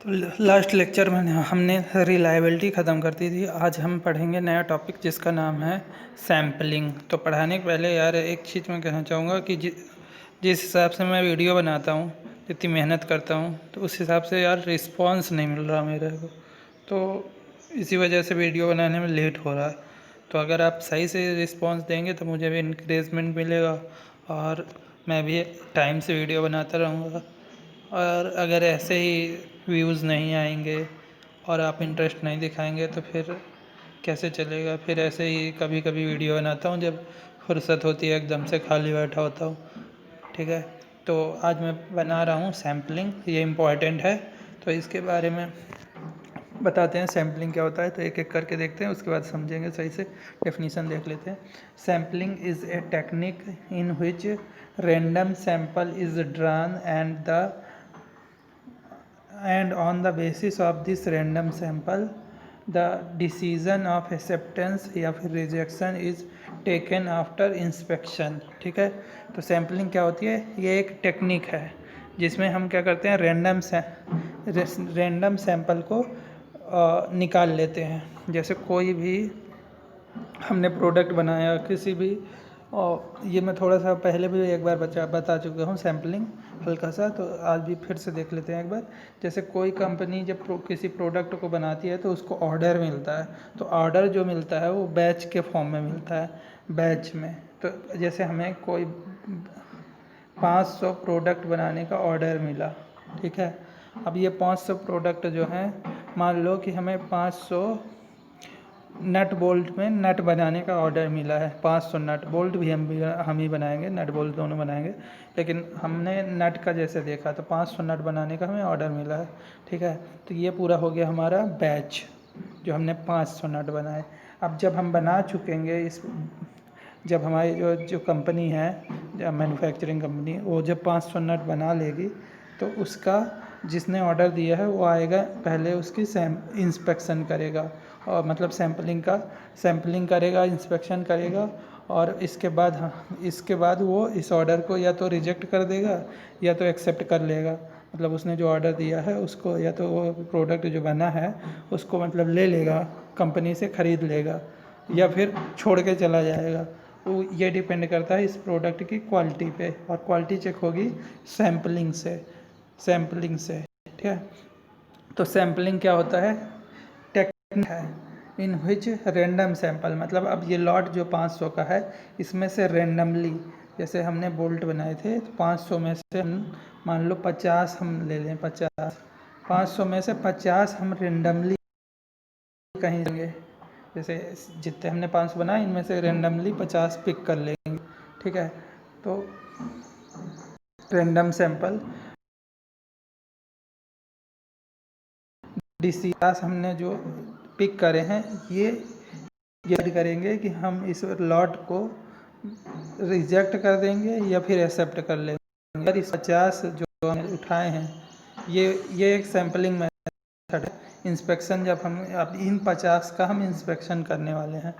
तो last lecture में हमने रिलायबिलिटी ख़त्म कर दी थी। आज हम पढ़ेंगे नया टॉपिक जिसका नाम है सैम्पलिंग। तो पढ़ाने के पहले यार एक चीज़ मैं कहना चाहूँगा कि जिस हिसाब से मैं वीडियो बनाता हूँ, जितनी मेहनत करता हूँ, तो उस हिसाब से यार रिस्पॉन्स नहीं मिल रहा मेरे को। तो इसी वजह से वीडियो बनाने में लेट हो रहा है। तो अगर आप सही से रिस्पॉन्स देंगे तो मुझे भी इंकरेजमेंट मिलेगा और मैं भी टाइम से वीडियो बनाता रहूँगा। और अगर ऐसे ही व्यूज़ नहीं आएंगे और आप इंटरेस्ट नहीं दिखाएंगे तो फिर कैसे चलेगा। फिर ऐसे ही कभी कभी वीडियो बनाता हूँ जब फुर्सत होती है, एकदम से खाली बैठा होता हूँ। ठीक है, तो आज मैं बना रहा हूँ सैम्पलिंग, ये इम्पॉर्टेंट है। तो इसके बारे में बताते हैं सैम्पलिंग क्या होता है। तो एक एक करके देखते हैं, उसके बाद समझेंगे सही से। डेफिनीशन देख लेते हैं। Sampling is a technique in which random sample is drawn and on the basis of this random sample the decision of acceptance या फिर rejection is taken after inspection. ठीक है, तो सैम्पलिंग क्या होती है? ये एक टेक्निक है जिसमें हम क्या करते हैं, रैंडम सैंपल को निकाल लेते हैं। जैसे कोई भी हमने प्रोडक्ट बनाया किसी भी, और ये मैं थोड़ा सा पहले भी एक बार बता चुका हूँ सैम्पलिंग हल्का सा, तो आज भी फिर से देख लेते हैं एक बार। जैसे कोई कंपनी जब किसी प्रोडक्ट को बनाती है तो उसको ऑर्डर मिलता है। तो ऑर्डर जो मिलता है वो बैच के फॉर्म में मिलता है, बैच में। तो जैसे हमें कोई 500 प्रोडक्ट बनाने का ऑर्डर मिला। ठीक है, अब ये 500 प्रोडक्ट जो हैं, मान लो कि हमें 500 नट बोल्ट में नट बनाने का ऑर्डर मिला है। 500 नट बोल्ट भी हम ही बनाएंगे, नट बोल्ट दोनों बनाएंगे, लेकिन हमने नट का जैसे देखा तो 500 नट बनाने का हमें ऑर्डर मिला है। ठीक है, तो ये पूरा हो गया हमारा बैच, जो हमने 500 नट बनाए। अब जब हम बना चुकेंगे जब हमारी जो कंपनी है, मैन्युफैक्चरिंग कंपनी, वो जब 500 नट बना लेगी तो उसका जिसने ऑर्डर दिया है वो आएगा, पहले उसकी इंस्पेक्शन करेगा, और मतलब सैम्पलिंग करेगा, इंस्पेक्शन करेगा। और इसके बाद वो इस ऑर्डर को या तो रिजेक्ट कर देगा या तो एक्सेप्ट कर लेगा। मतलब उसने जो ऑर्डर दिया है उसको, या तो वो प्रोडक्ट जो बना है उसको मतलब ले लेगा, कंपनी से ख़रीद लेगा, या फिर छोड़ के चला जाएगा। वो ये डिपेंड करता है इस प्रोडक्ट की क्वालिटी पे, और क्वालिटी चेक होगी सैम्पलिंग से। ठीक है, तो सैम्पलिंग क्या होता है? टेक्निक है इन विच रैंडम सैंपल, मतलब अब ये लॉट जो 500 का है, इसमें से रैंडमली, जैसे हमने बोल्ट बनाए थे तो 500 में से हम मान लो 50 हम ले लें, 500 में से 50 हम रैंडमली कहीं देंगे। जैसे जितने हमने 500 बनाए इनमें से रैंडमली 50 पिक कर लेंगे। ठीक है, तो रैंडम सैंपल डिसीज हमने जो पिक करे हैं, ये करेंगे कि हम इस लॉट को रिजेक्ट कर देंगे या फिर एक्सेप्ट कर लेंगे। अगर इस 50 जो हमने उठाए हैं, ये एक सैम्पलिंग मेथड है। इंस्पेक्शन जब हम अब इन 50 का हम इंस्पेक्शन करने वाले हैं,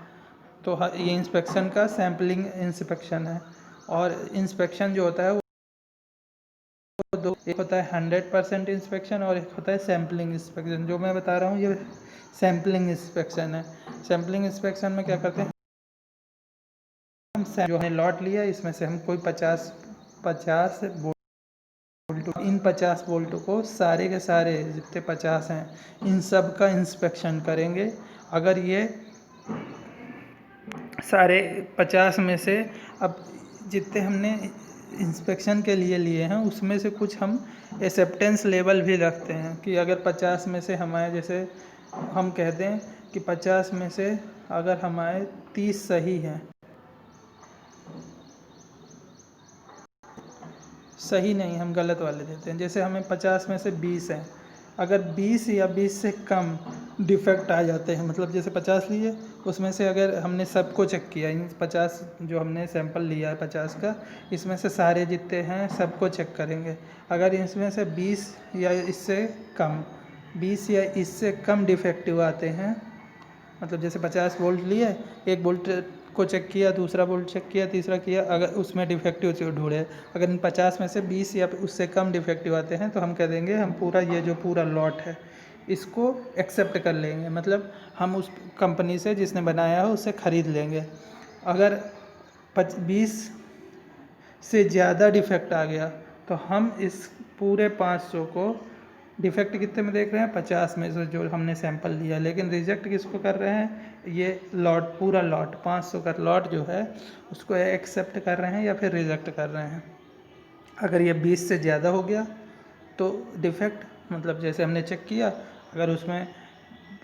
तो ये इंस्पेक्शन का सैम्पलिंग इंस्पेक्शन है। और इंस्पेक्शन जो होता है वो दो, एक होता है 100% इंस्पेक्शन और एक होता है सैम्पलिंग इंस्पेक्शन। जो मैं बता रहा हूँ ये सैम्पलिंग इंस्पेक्शन है। सैम्पलिंग इंस्पेक्शन में क्या करते हैं, हम जो हमने लॉट लिया इसमें से हम कोई 50 बोल्ट, इन 50 बोल्ट को सारे के सारे जितने 50 हैं इन सब का इंस्पेक्शन करेंगे। अगर ये सारे 50 में से, अब जितने हमने इंस्पेक्शन के लिए हैं उसमें से कुछ हम एक्सेप्टेंस लेवल भी रखते हैं कि अगर 50 में से हमारे, जैसे हम कहते हैं कि 50 में से अगर हमारे 30 सही हैं, सही नहीं, हम गलत वाले देते हैं। जैसे हमें 50 में से 20 हैं, अगर 20 या 20 से कम डिफेक्ट आ जाते हैं, मतलब जैसे 50 लिए उसमें से अगर हमने सबको चेक किया, इन 50 जो हमने सैंपल लिया है 50 का, इसमें से सारे जितने हैं सबको चेक करेंगे। अगर इसमें से 20 या इससे कम डिफेक्टिव आते हैं, मतलब जैसे 50 बोल्ट लिए, एक बोल्ट को चेक किया, दूसरा बोल्ट चेक किया, तीसरा किया, अगर उसमें डिफेक्टिव ढूंढे, अगर इन 50 में से 20 या उससे कम डिफेक्टिव आते हैं तो हम कह देंगे हम पूरा ये जो पूरा लॉट है इसको एक्सेप्ट कर लेंगे, मतलब हम उस कंपनी से जिसने बनाया है उससे ख़रीद लेंगे। अगर 20 से ज़्यादा डिफेक्ट आ गया तो हम इस पूरे 500 को, डिफेक्ट कितने में देख रहे हैं 50 में से जो हमने सैंपल लिया, लेकिन रिजेक्ट किसको कर रहे हैं, ये लॉट पूरा लॉट 500 का लॉट जो है उसको एक्सेप्ट कर रहे हैं या फिर रिजेक्ट कर रहे हैं। अगर ये 20 से ज़्यादा हो गया तो डिफेक्ट, मतलब जैसे हमने चेक किया, अगर उसमें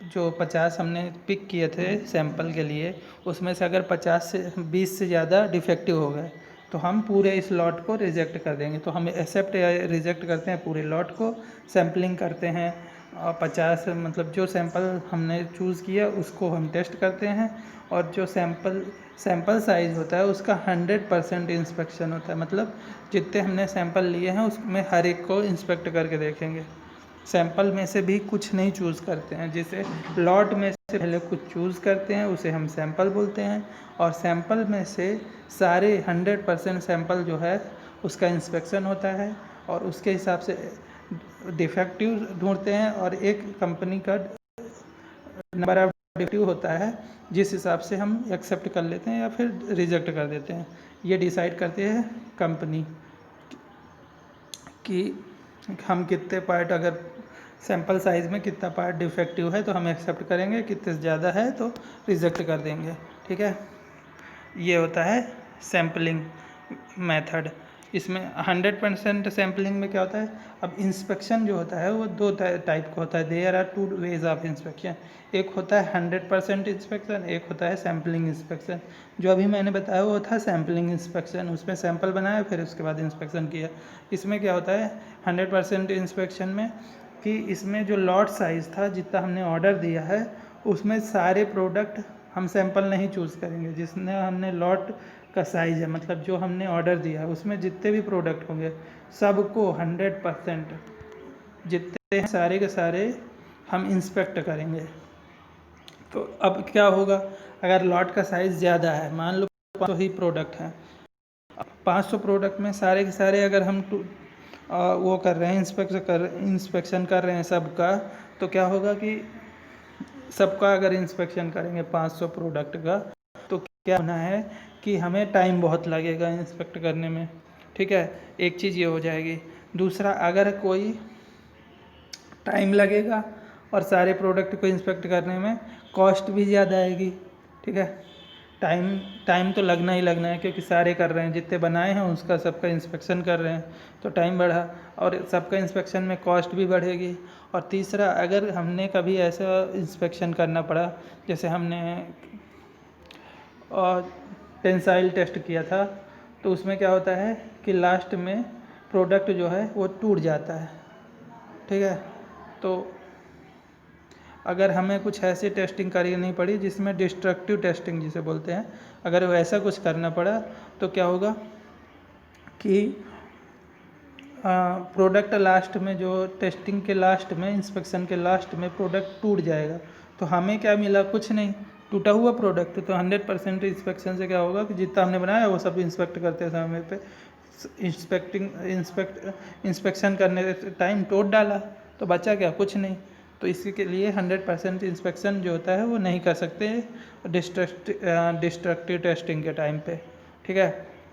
जो 50 हमने पिक किए थे सैंपल के लिए उसमें से अगर 20 से ज़्यादा डिफेक्टिव हो गए तो हम पूरे इस लॉट को रिजेक्ट कर देंगे। तो हम एक्सेप्ट या रिजेक्ट करते हैं पूरे लॉट को, सैम्पलिंग करते हैं, 50 मतलब जो सैंपल हमने चूज़ किया उसको हम टेस्ट करते हैं, और जो सैंपल साइज़ होता है उसका 100% इंस्पेक्शन होता है, मतलब जितने हमने सैंपल लिए हैं उसमें हर एक को इंस्पेक्ट करके देखेंगे। सैंपल में से भी कुछ नहीं चूज़ करते हैं, जिसे लॉट में से पहले कुछ चूज़ करते हैं उसे हम सैंपल बोलते हैं, और सैंपल में से सारे 100% सैंपल जो है उसका इंस्पेक्शन होता है और उसके हिसाब से डिफेक्टिव ढूंढते हैं, और एक कंपनी का नंबर ऑफ डिफेक्टिव होता है जिस हिसाब से हम एक्सेप्ट कर लेते हैं या फिर रिजेक्ट कर देते हैं। ये डिसाइड करते हैं कंपनी कि हम कितने पार्ट, अगर सैंपल साइज़ में कितना पार्ट डिफेक्टिव है तो हम एक्सेप्ट करेंगे, कितने से ज़्यादा है तो रिजेक्ट कर देंगे। ठीक है, ये होता है सैम्पलिंग मेथड। इसमें 100% सैम्पलिंग में क्या होता है, अब इंस्पेक्शन जो होता है वो दो टाइप का होता है, there are 2 ways of inspection. एक होता है 100% इंस्पेक्शन, एक होता है सैम्पलिंग इंस्पेक्शन। जो अभी मैंने बताया वो था सैम्पलिंग इंस्पेक्शन, उसमें सैंपल बनाया फिर उसके बाद इंस्पेक्शन किया। इसमें क्या होता है 100% इंस्पेक्शन में कि इसमें जो लॉट साइज़ था जितना हमने ऑर्डर दिया है उसमें सारे प्रोडक्ट हम सैंपल नहीं चूज़ करेंगे, जिसने हमने लॉट का साइज़ है, मतलब जो हमने ऑर्डर दिया है उसमें जितने भी प्रोडक्ट होंगे सबको 100% जितने हैं सारे के सारे हम इंस्पेक्ट करेंगे। तो अब क्या होगा, अगर लॉट का साइज़ ज़्यादा है, मान लो 500 ही प्रोडक्ट हैं, 500 प्रोडक्ट में सारे के सारे अगर हम वो कर रहे हैं इंस्पेक्शन कर रहे हैं सबका, तो क्या होगा कि सबका अगर इंस्पेक्शन करेंगे 500 प्रोडक्ट का तो क्या होना है कि हमें टाइम बहुत लगेगा इंस्पेक्ट करने में। ठीक है, एक चीज़ ये हो जाएगी। दूसरा, अगर कोई टाइम लगेगा और सारे प्रोडक्ट को इंस्पेक्ट करने में कॉस्ट भी ज़्यादा आएगी। ठीक है, टाइम तो लगना ही लगना है क्योंकि सारे कर रहे हैं, जितने बनाए हैं उसका सबका इंस्पेक्शन कर रहे हैं, तो टाइम बढ़ा और सबका इंस्पेक्शन में कॉस्ट भी बढ़ेगी। और तीसरा, अगर हमने कभी ऐसा इंस्पेक्शन करना पड़ा, जैसे हमने टेंसाइल टेस्ट किया था, तो उसमें क्या होता है कि लास्ट में प्रोडक्ट जो है वो टूट जाता है। ठीक है, तो अगर हमें कुछ ऐसी टेस्टिंग करनी पड़ी जिसमें डिस्ट्रक्टिव टेस्टिंग जिसे बोलते हैं, अगर वैसा कुछ करना पड़ा तो क्या होगा कि प्रोडक्ट लास्ट में, जो टेस्टिंग के लास्ट में, इंस्पेक्शन के लास्ट में प्रोडक्ट टूट जाएगा, तो हमें क्या मिला, कुछ नहीं, टूटा हुआ प्रोडक्ट। तो 100% इंस्पेक्शन से क्या होगा कि जितना हमने बनाया वो सब इंस्पेक्ट करते समय पे इंस्पेक्शन करने टाइम टोट डाला तो बचा क्या, कुछ नहीं। तो इसी के लिए 100% इंस्पेक्शन जो होता है वो नहीं कर सकते डिस्ट्रक्टिव टेस्टिंग के टाइम पे। ठीक है,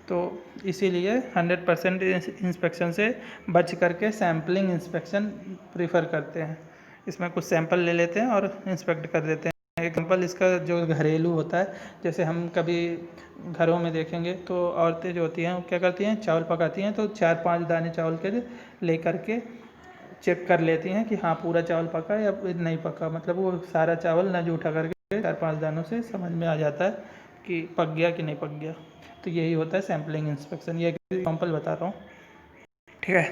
तो इसीलिए 100% इंस्पेक्शन से बच करके सैम्पलिंग इंस्पेक्शन प्रीफर करते हैं। इसमें कुछ सैंपल ले लेते हैं और इंस्पेक्ट कर देते हैं। एग्जाम्पल इसका जो घरेलू होता है, जैसे हम कभी घरों में देखेंगे तो औरतें जो होती हैं वो क्या करती हैं, चावल पकाती हैं, तो 4-5 दाने चावल के ले करके चेक कर लेती हैं कि हाँ पूरा चावल पका या नहीं पका, मतलब वो सारा चावल न जूठा करके 4-5 दानों से समझ में आ जाता है कि पक गया कि नहीं पक गया। तो यही होता है सैम्पलिंग इंस्पेक्शन। ये एग्जाम्पल बता रहा हूँ। ठीक है,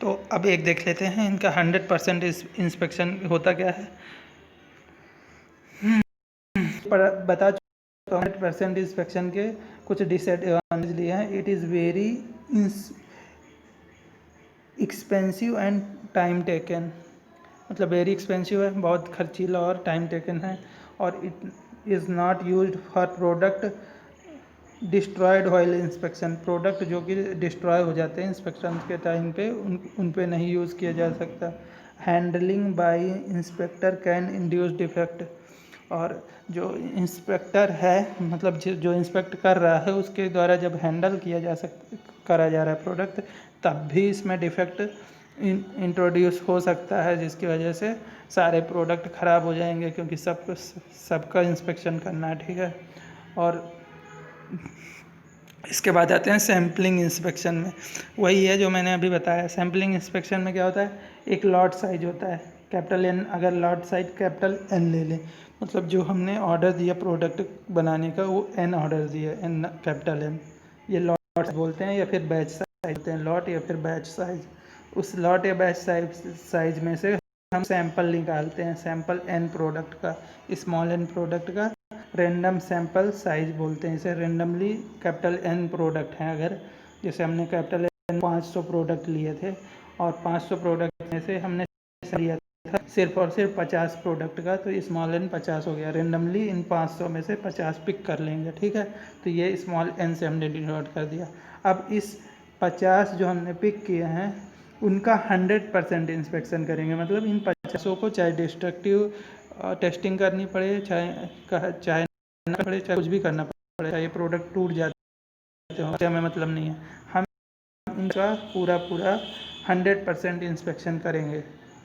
तो अब एक देख लेते हैं इनका 100% इंस्पेक्शन होता क्या है। बता 100% इंस्पेक्शन के कुछ डिसएडवांटेज लिए हैं। It is very expensive and time taken, मतलब वेरी एक्सपेंसिव है, बहुत खर्चीला और टाइम टेकन है, और is not used for product destroyed oil inspection. Product जो कि डिस्ट्रॉय हो जाते हैं इंस्पेक्शन के टाइम पे उन पे नहीं यूज़ किया जा सकता। Handling by inspector can induce defect. और जो इंस्पेक्टर है मतलब जो इंस्पेक्ट कर रहा है उसके द्वारा जब हैंडल करा जा रहा है प्रोडक्ट, तब भी इसमें डिफेक्ट इंट्रोड्यूस हो सकता है, जिसकी वजह से सारे प्रोडक्ट ख़राब हो जाएंगे, क्योंकि सबका इंस्पेक्शन करना है। ठीक है। और इसके बाद आते हैं सैम्पलिंग इंस्पेक्शन में। वही है जो मैंने अभी बताया। सैम्पलिंग इंस्पेक्शन में क्या होता है, एक लॉट साइज होता है कैपिटल एन। अगर लॉट साइज कैपिटल एन ले लें, मतलब जो हमने ऑर्डर दिया प्रोडक्ट बनाने का वो एन ऑर्डर दिया, एन कैपिटल एन, ये लॉट बोलते हैं, या फिर बैच साइज बोलते हैं, लॉट या फिर बैच साइज। उस लॉट या बैच साइज में से हम सैंपल निकालते हैं, सैंपल एन प्रोडक्ट का, स्मॉल एन प्रोडक्ट का रैंडम सैंपल साइज बोलते हैं इसे। रैंडमली कैपिटल एन प्रोडक्ट हैं, अगर जैसे हमने कैपिटल एन 500 प्रोडक्ट लिए थे और 500 प्रोडक्ट में से हमने लिया था सिर्फ और सिर्फ 50 प्रोडक्ट का, तो स्मॉल एन 50 हो गया। रैंडमली इन 500 में से 50 पिक कर लेंगे। ठीक है। तो ये स्मॉल एन से हमने डिनोट कर दिया। अब इस 50 जो हमने पिक किए हैं उनका 100% इंस्पेक्शन करेंगे। मतलब इन 50 को चाहे डिस्ट्रक्टिव टेस्टिंग करनी पड़े, चाहे ना पड़े, चाहे कुछ भी करना पड़े, चाहे प्रोडक्ट टूट जाते हो, हमें मतलब नहीं है। हम इनका पूरा 100% इंस्पेक्शन करेंगे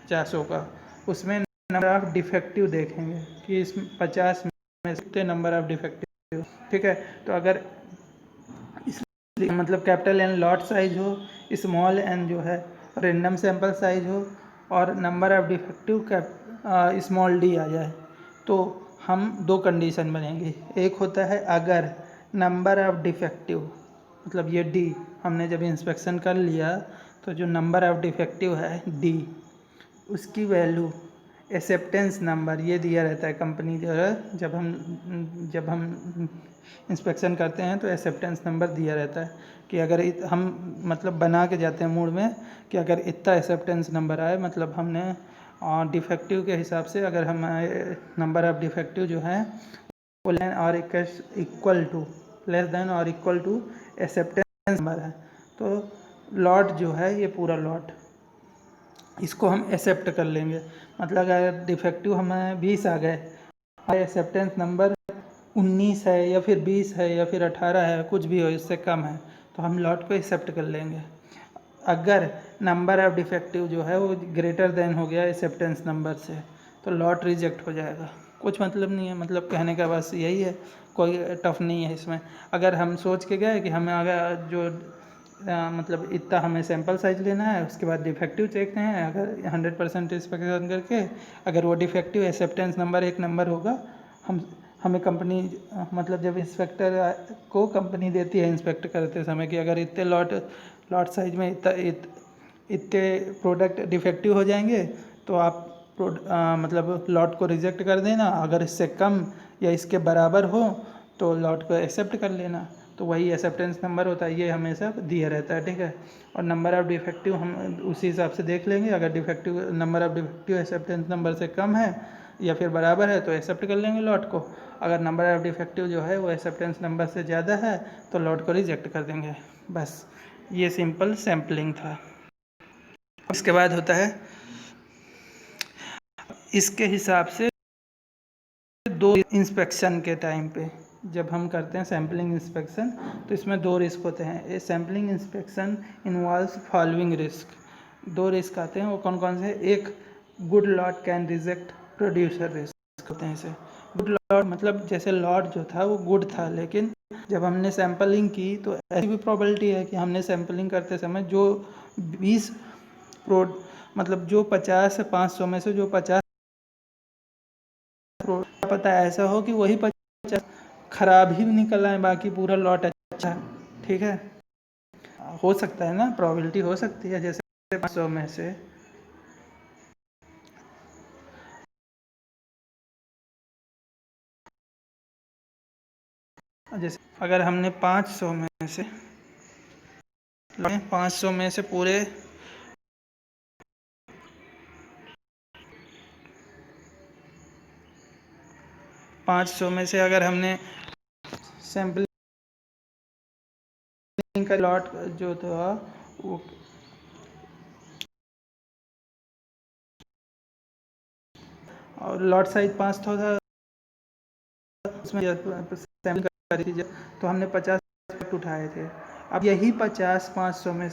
50 का। उसमें नंबर ऑफ डिफेक्टिव देखेंगे कि इस 50 में कितने नंबर ऑफ डिफेक्टिव। ठीक है। तो अगर मतलब कैपिटल एन लॉट साइज हो, स्मॉल एन जो है रैंडम सैंपल साइज हो, और number of defective small D आ जाए, तो हम दो कंडीशन बनेंगी। एक होता है अगर नंबर ऑफ डिफेक्टिव, मतलब ये डी हमने जब इंस्पेक्शन कर लिया तो जो नंबर ऑफ डिफेक्टिव है डी, उसकी वैल्यू एक्सेप्टेंस नंबर ये दिया रहता है कंपनी द्वारा। जब हम इंस्पेक्शन करते हैं तो एक्सेप्टेंस नंबर दिया रहता है कि अगर हम मतलब बना के जाते हैं मूड में कि अगर इतना एक्सेप्टेंस नंबर आए, मतलब हमने डिफेक्टिव के हिसाब से अगर हम नंबर ऑफ डिफेक्टिव जो है वो लेस देन और इक्वल टू एक्सेप्टेंस नंबर है, तो लॉट जो है ये पूरा लॉट इसको हम एक्सेप्ट कर लेंगे। मतलब अगर डिफेक्टिव हमें 20 आ गए, एक्सेप्टेंस नंबर 19 है या फिर 20 है या फिर 18 है, कुछ भी हो इससे कम है, तो हम लॉट को एक्सेप्ट कर लेंगे। अगर नंबर ऑफ डिफेक्टिव जो है वो ग्रेटर देन हो गया एक्सेप्टेंस नंबर से, तो लॉट रिजेक्ट हो जाएगा। कुछ मतलब नहीं है, मतलब कहने का बस यही है, कोई टफ नहीं है इसमें। अगर हम सोच के गए कि हमें अगर जो मतलब इतना हमें सैंपल साइज लेना है, उसके बाद डिफेक्टिव देखते हैं, अगर 100% इंस्पेक्शन करके अगर वो डिफेक्टिव एक्सेप्टेंस नंबर एक नंबर होगा, हमें कंपनी मतलब जब इंस्पेक्टर को कंपनी देती है इंस्पेक्ट करते समय कि अगर इतने लॉट साइज में इतने प्रोडक्ट डिफेक्टिव हो जाएंगे तो आप मतलब लॉट को रिजेक्ट कर देना, अगर इससे कम या इसके बराबर हो तो लॉट को एक्सेप्ट कर लेना। तो वही एक्सेप्टेंस नंबर होता है, ये हमेशा दिया रहता है। ठीक है। और नंबर ऑफ़ डिफेक्टिव हम उसी हिसाब से देख लेंगे, अगर defective number of defective acceptance number से कम है या फिर बराबर है तो एक्सेप्ट कर लेंगे लॉट को। अगर नंबर ऑफ़ डिफेक्टिव जो है वो एक्सेप्टेंस नंबर से ज़्यादा है तो लॉट को रिजेक्ट कर देंगे। बस ये सिंपल सैम्पलिंग था। इसके बाद होता है इसके हिसाब से दो इंस्पेक्शन के टाइम पे जब हम करते हैं सैम्पलिंग इंस्पेक्शन, तो इसमें दो रिस्क होते हैं। A sampling inspection involves following risk. दो रिस्क आते हैं, वो कौन कौन से? एक, good lot can reject producer risk होते हैं इसे। गुड लॉट मतलब जैसे लॉट जो था वो गुड था, लेकिन जब हमने सैम्पलिंग की तो ऐसी भी प्रॉबिलिटी है कि हमने सैम्पलिंग करते समय जो 20 मतलब जो 50 500 में से जो 50 पता है ऐसा हो कि वही 50 खराब ही निकल आए, बाकी पूरा लॉट अच्छा। ठीक है। हो सकता है ना, प्रोबेबिलिटी हो सकती है, जैसे 500 में से जैसे अगर हमने 500 में से 500 में से पूरे 500 में से अगर हमने सैम्पलिंग का लॉट जो था वो और लॉट साइज 500 था, उसमें सैम्पल करी थी तो हमने 50 प्रोडक्ट उठाए थे। अब यही 50 500 में